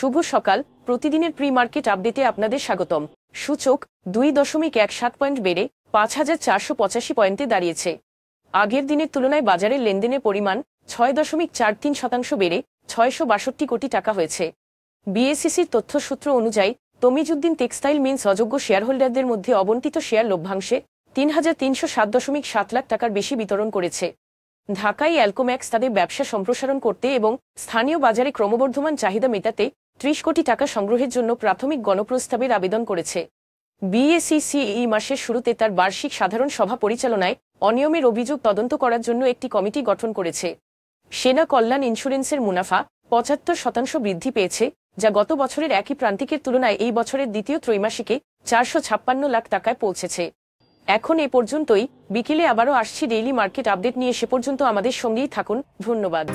শুভ সকাল। প্রতিদিনের pre market আপডেটে আপনাদের স্বাগতম। সূচক 2.17 পয়েন্ট বেড়ে 5,485 পয়েন্টে দাঁড়িয়েছে। আগের দিনের তুলনায় বাজারের লেনদেনের পরিমাণ 6.43% বেড়ে 662 কোটি টাকা হয়েছে। বিএসইসির তথ্যসূত্র অনুযায়ী তমিজউদ্দিন টেক্সটাইল মিলস অযোগ্য শেয়ারহোল্ডারদের মধ্যে অবন্টিত শেয়ার লভ্যাংশে 3,307.7 লাখ টাকার বেশি বিতরণ করেছে। ঢাকায় অ্যালকোম্যাক্স তাদের ব্যবসা সম্প্রসারণ করতে এবং স্থানীয় বাজারে ক্রমবর্ধমান চাহিদা মেটাতে 30 কোটি টাকা সংগ্রহের জন্য প্রাথমিক গণপ্রস্তাবের আবেদন করেছে। বিএসইসি এই মাসের শুরুতে তার বার্ষিক সাধারণ সভা পরিচালনায় অনিয়মের অভিযোগ তদন্ত করার জন্য একটি কমিটি গঠন করেছে। সেনা কল্যাণ ইন্স্যুরেন্সের মুনাফা 75% বৃদ্ধি পেয়েছে, যা গত বছরের একই প্রান্তিকের তুলনায় এই বছরের দ্বিতীয় ত্রৈমাসিকে 456 লাখ টাকায় পৌঁছেছে। এখন এ পর্যন্তই। বিকেলে আবারও আসছি ডেইলি মার্কেট আপডেট নিয়ে। সে পর্যন্ত আমাদের সঙ্গেই থাকুন। ধন্যবাদ।